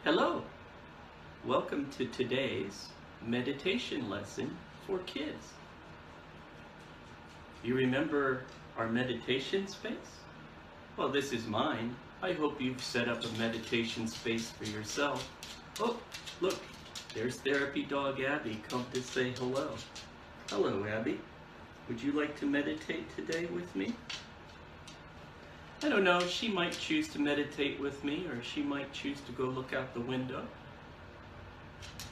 Hello, welcome to today's meditation lesson for kids. You remember our meditation space? Well, this is mine. I hope you've set up a meditation space for yourself. Oh, look, there's therapy dog Abby come to say hello. Hello, Abby. Would you like to meditate today with me? I don't know, she might choose to meditate with me, or she might choose to go look out the window.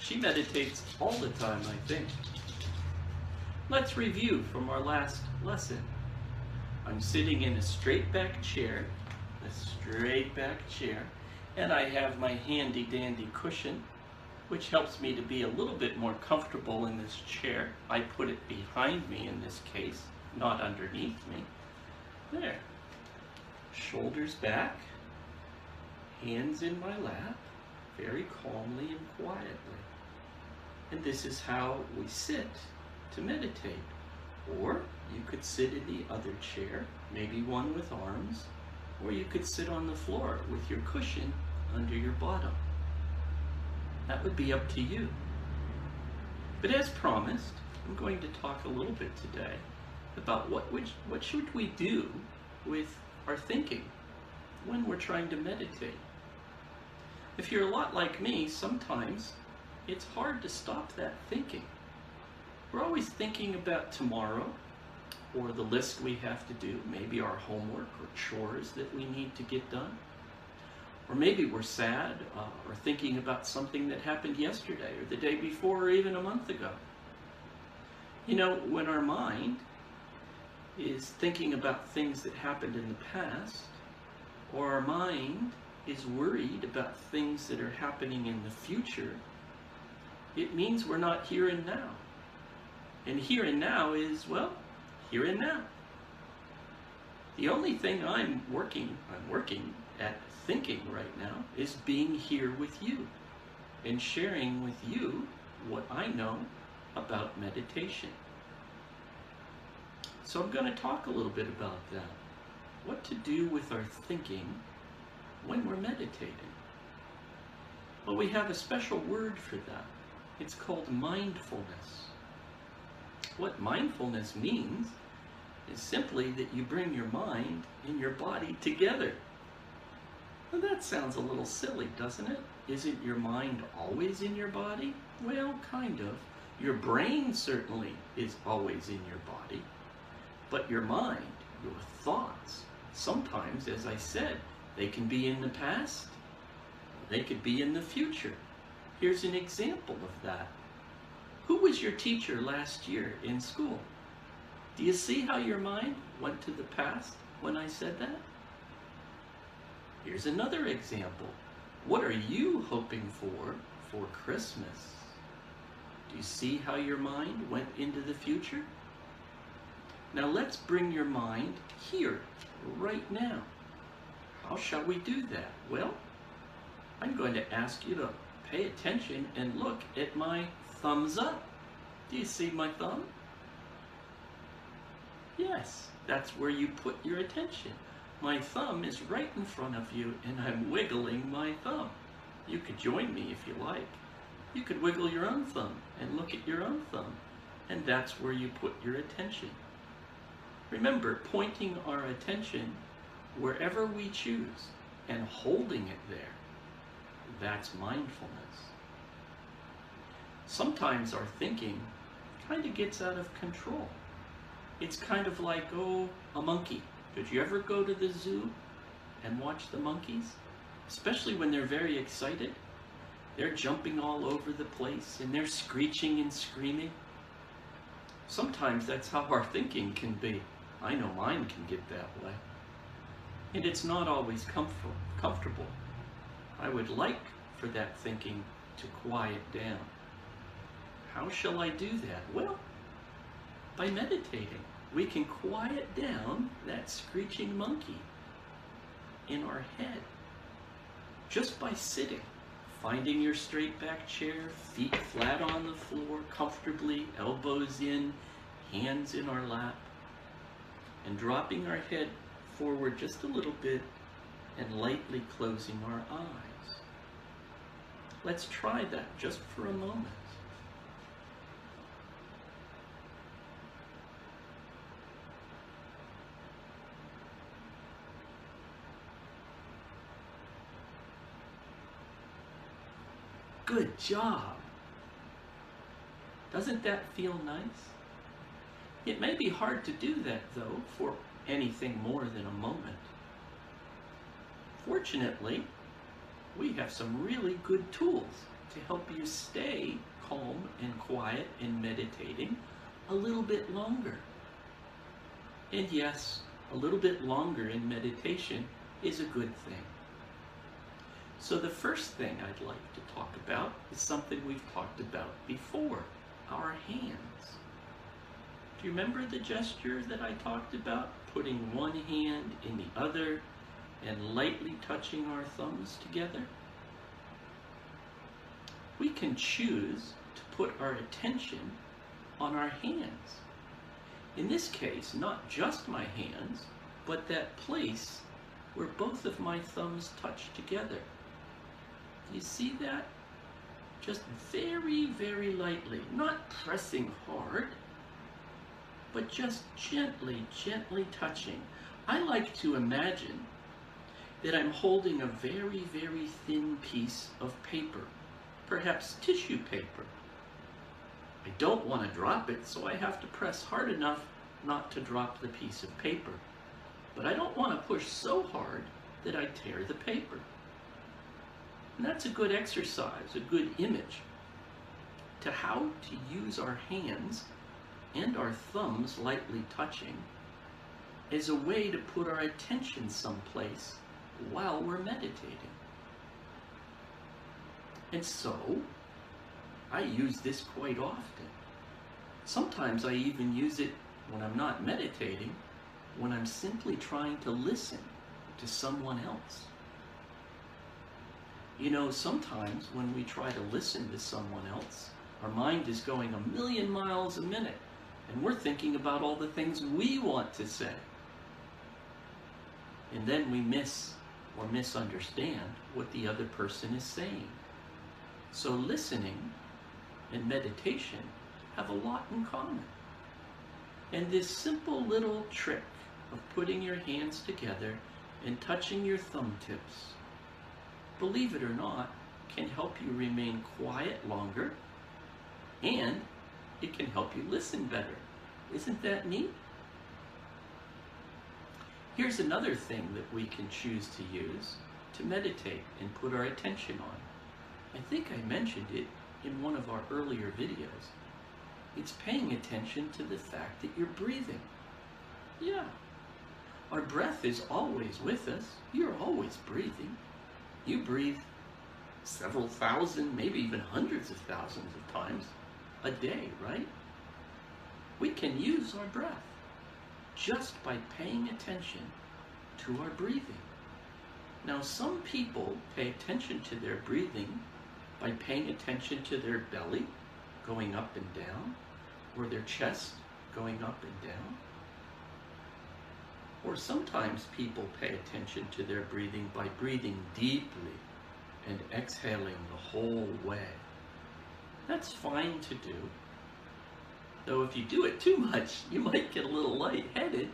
She meditates all the time, I think. Let's review from our last lesson. I'm sitting in a straight back chair, and I have my handy dandy cushion, which helps me to be a little bit more comfortable in this chair. I put it behind me in this case, not underneath me. There. Shoulders back, hands in my lap, very calmly and quietly. And this is how we sit to meditate. Or you could sit in the other chair, maybe one with arms, or you could sit on the floor with your cushion under your bottom. That would be up to you. But as promised, I'm going to talk a little bit today about what should we do with our thinking when we're trying to meditate. If you're a lot like me, sometimes it's hard to stop that thinking. We're always thinking about tomorrow, or the list we have to do, maybe our homework or chores that we need to get done. Or maybe we're sad or thinking about something that happened yesterday or the day before or even a month ago. You know, when our mind is thinking about things that happened in the past, or our mind is worried about things that are happening in the future, it means we're not here and now. And here and now is, well, here and now. The only thing I'm working at thinking right now is being here with you and sharing with you what I know about meditation. So I'm going to talk a little bit about that. What to do with our thinking when we're meditating. Well, we have a special word for that. It's called mindfulness. What mindfulness means is simply that you bring your mind and your body together. Well, that sounds a little silly, doesn't it? Isn't your mind always in your body? Well, kind of. Your brain certainly is always in your body. But your mind, your thoughts, sometimes, as I said, they can be in the past, they could be in the future. Here's an example of that. Who was your teacher last year in school? Do you see how your mind went to the past when I said that? Here's another example. What are you hoping for Christmas? Do you see how your mind went into the future? Now let's bring your mind here, right now. How shall we do that? Well, I'm going to ask you to pay attention and look at my thumbs up. Do you see my thumb? Yes, that's where you put your attention. My thumb is right in front of you and I'm wiggling my thumb. You could join me if you like. You could wiggle your own thumb and look at your own thumb. And that's where you put your attention. Remember, pointing our attention wherever we choose and holding it there, that's mindfulness. Sometimes our thinking kind of gets out of control. It's kind of like, a monkey. Did you ever go to the zoo and watch the monkeys? Especially when they're very excited. They're jumping all over the place and they're screeching and screaming. Sometimes that's how our thinking can be. I know mine can get that way. And it's not always comfortable. I would like for that thinking to quiet down. How shall I do that? Well, by meditating. We can quiet down that screeching monkey in our head just by sitting. Finding your straight back chair, feet flat on the floor, comfortably, elbows in, hands in our lap, and dropping our head forward just a little bit and lightly closing our eyes. Let's try that just for a moment. Good job. Doesn't that feel nice? It may be hard to do that, though, for anything more than a moment. Fortunately, we have some really good tools to help you stay calm and quiet and meditating a little bit longer. And yes, a little bit longer in meditation is a good thing. So the first thing I'd like to talk about is something we've talked about before, our hands. Do you remember the gesture that I talked about? Putting one hand in the other and lightly touching our thumbs together? We can choose to put our attention on our hands. In this case, not just my hands, but that place where both of my thumbs touch together. You see that? Just very, very lightly, not pressing hard, but just gently, gently touching. I like to imagine that I'm holding a very, very thin piece of paper, perhaps tissue paper. I don't want to drop it, so I have to press hard enough not to drop the piece of paper. But I don't want to push so hard that I tear the paper. And that's a good exercise, a good image to how to use our hands and our thumbs lightly touching as a way to put our attention someplace while we're meditating. And so, I use this quite often. Sometimes I even use it when I'm not meditating, when I'm simply trying to listen to someone else. You know, sometimes when we try to listen to someone else, our mind is going 1,000,000 miles a minute, and we're thinking about all the things we want to say. And then we miss or misunderstand what the other person is saying. So listening and meditation have a lot in common. And this simple little trick of putting your hands together and touching your thumb tips, believe it or not, can help you remain quiet longer, and it can help you listen better. Isn't that neat? Here's another thing that we can choose to use to meditate and put our attention on. I think I mentioned it in one of our earlier videos. It's paying attention to the fact that you're breathing. Yeah. Our breath is always with us. You're always breathing. You breathe several thousand, maybe even hundreds of thousands of times a day, right? We can use our breath just by paying attention to our breathing. Now, some people pay attention to their breathing by paying attention to their belly going up and down, or their chest going up and down. Or sometimes people pay attention to their breathing by breathing deeply and exhaling the whole way. That's fine to do. Though if you do it too much, you might get a little lightheaded.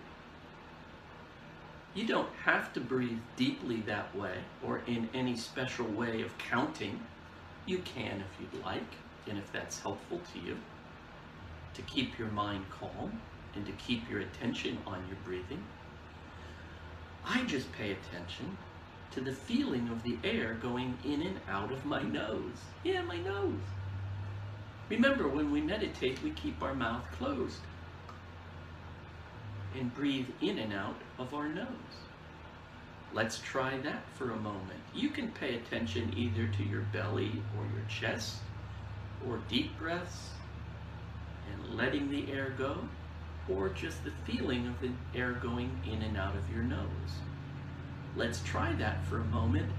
You don't have to breathe deeply that way or in any special way of counting. You can if you'd like, and if that's helpful to you, to keep your mind calm and to keep your attention on your breathing. I just pay attention to the feeling of the air going in and out of my nose. Yeah, my nose. Remember, when we meditate, we keep our mouth closed and breathe in and out of our nose. Let's try that for a moment. You can pay attention either to your belly or your chest, or deep breaths and letting the air go, or just the feeling of the air going in and out of your nose. Let's try that for a moment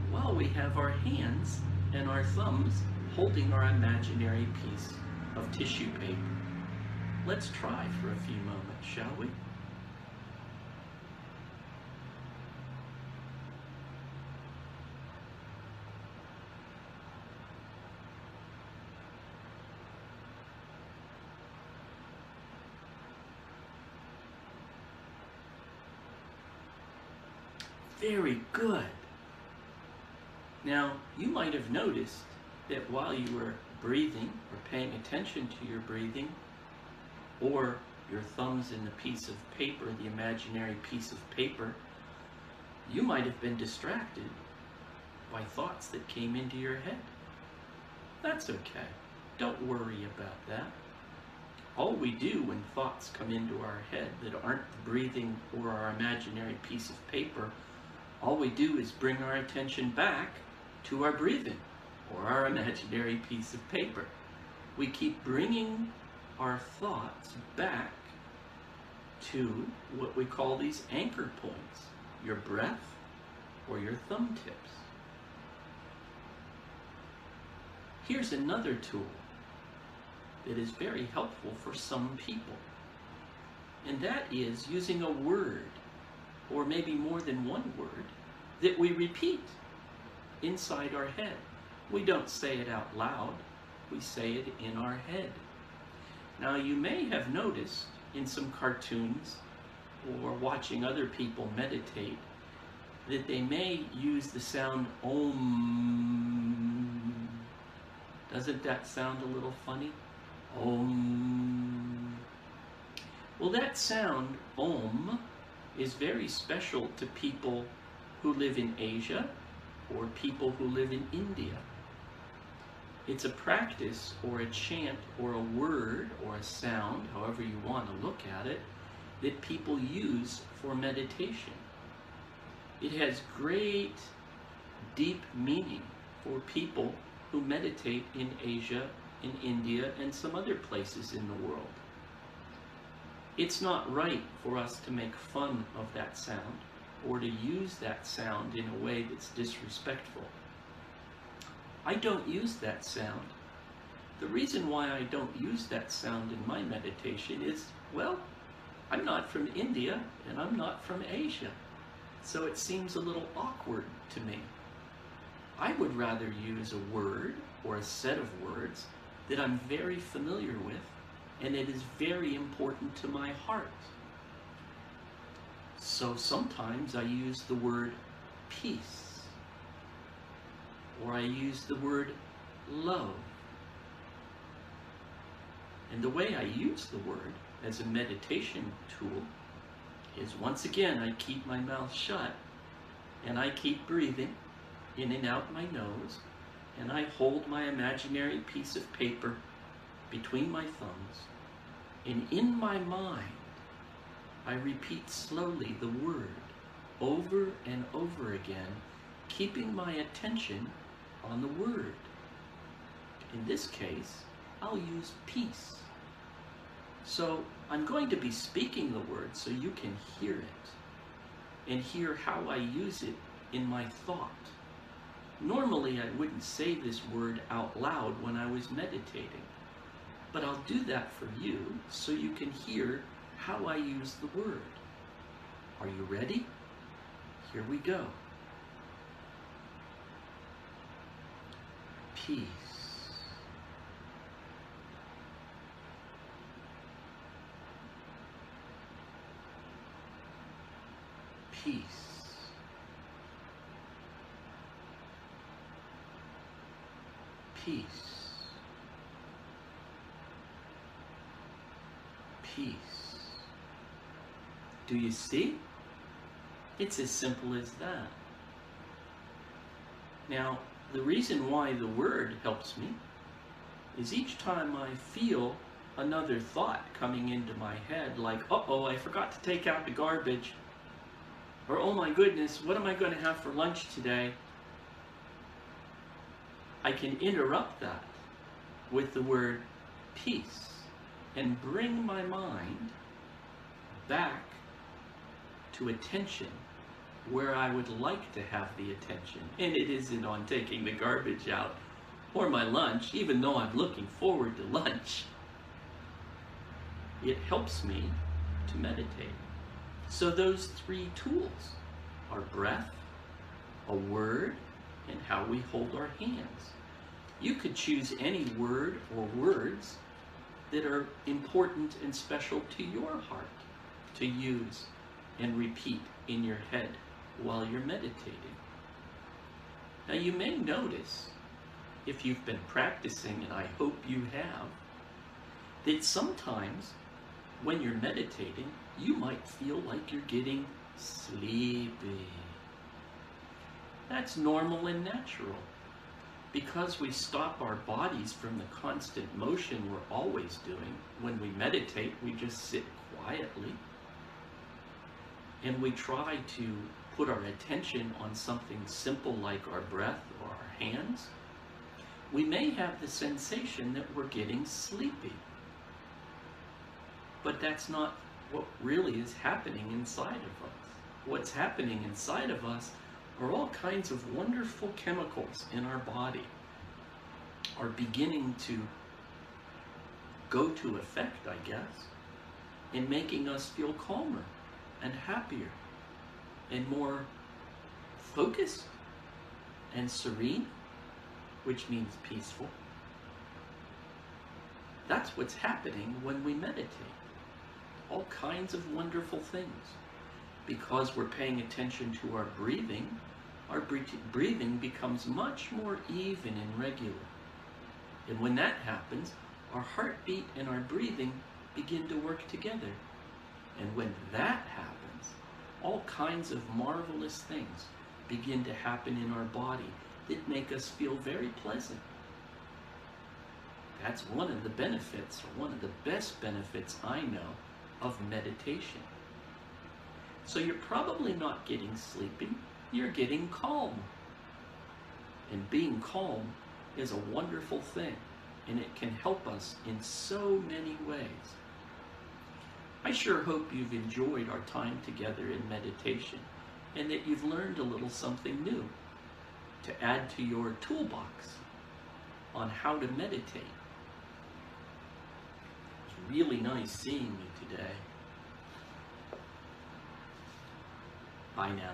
while we have our hands and our thumbs holding our imaginary piece of tissue paper. Let's try for a few moments, shall we? Very good. Now, you might have noticed that while you were breathing or paying attention to your breathing, or your thumbs in the piece of paper, the imaginary piece of paper, you might have been distracted by thoughts that came into your head. That's okay. Don't worry about that. All we do when thoughts come into our head that aren't the breathing or our imaginary piece of paper, all we do is bring our attention back to our breathing or our imaginary piece of paper. We keep bringing our thoughts back to what we call these anchor points, your breath or your thumb tips. Here's another tool that is very helpful for some people, and that is using a word, or maybe more than one word, that we repeat inside our head. We don't say it out loud, we say it in our head. Now, you may have noticed in some cartoons or watching other people meditate that they may use the sound Om. Doesn't that sound a little funny? Om. Well, that sound, Om, is very special to people who live in Asia or people who live in India. It's a practice or a chant or a word or a sound, however you want to look at it, that people use for meditation. It has great, deep meaning for people who meditate in Asia, in India, and some other places in the world. It's not right for us to make fun of that sound or to use that sound in a way that's disrespectful. I don't use that sound. The reason why I don't use that sound in my meditation is, well, I'm not from India and I'm not from Asia, so it seems a little awkward to me. I would rather use a word or a set of words that I'm very familiar with and it is very important to my heart. So sometimes I use the word peace, or I use the word love. And the way I use the word as a meditation tool is, once again, I keep my mouth shut and I keep breathing in and out my nose, and I hold my imaginary piece of paper between my thumbs, and in my mind I repeat slowly the word over and over again, keeping my attention on the word. In this case, I'll use peace. So I'm going to be speaking the word so you can hear it and hear how I use it in my thought. Normally I wouldn't say this word out loud when I was meditating, but I'll do that for you so you can hear how I use the word. Are you ready? Here we go. Peace. Peace. Peace. Peace. Do you see? It's as simple as that. Now, the reason why the word helps me is each time I feel another thought coming into my head, like, uh-oh, I forgot to take out the garbage, or oh my goodness, what am I going to have for lunch today? I can interrupt that with the word peace and bring my mind back to attention where I would like to have the attention. And it isn't on taking the garbage out or my lunch, even though I'm looking forward to lunch. It helps me to meditate. So those three tools are breath, a word, and how we hold our hands. You could choose any word or words that are important and special to your heart to use and repeat in your head while you're meditating. Now you may notice, if you've been practicing, and I hope you have, that sometimes when you're meditating, you might feel like you're getting sleepy. That's normal and natural. Because we stop our bodies from the constant motion we're always doing, when we meditate, we just sit quietly and we try to put our attention on something simple like our breath or our hands. We may have the sensation that we're getting sleepy. But that's not what really is happening inside of us. What's happening inside of us are all kinds of wonderful chemicals in our body are beginning to go to effect, I guess, in making us feel calmer and happier and more focused and serene, which means peaceful. That's what's happening when we meditate. All kinds of wonderful things. Because we're paying attention to our breathing breathing becomes much more even and regular. And when that happens, our heartbeat and our breathing begin to work together. And when that happens, all kinds of marvelous things begin to happen in our body that make us feel very pleasant. That's one of the benefits, or one of the best benefits I know of meditation. So you're probably not getting sleepy, you're getting calm. And being calm is a wonderful thing, and it can help us in so many ways. I sure hope you've enjoyed our time together in meditation, and that you've learned a little something new to add to your toolbox on how to meditate. It's really nice seeing you today. Bye now.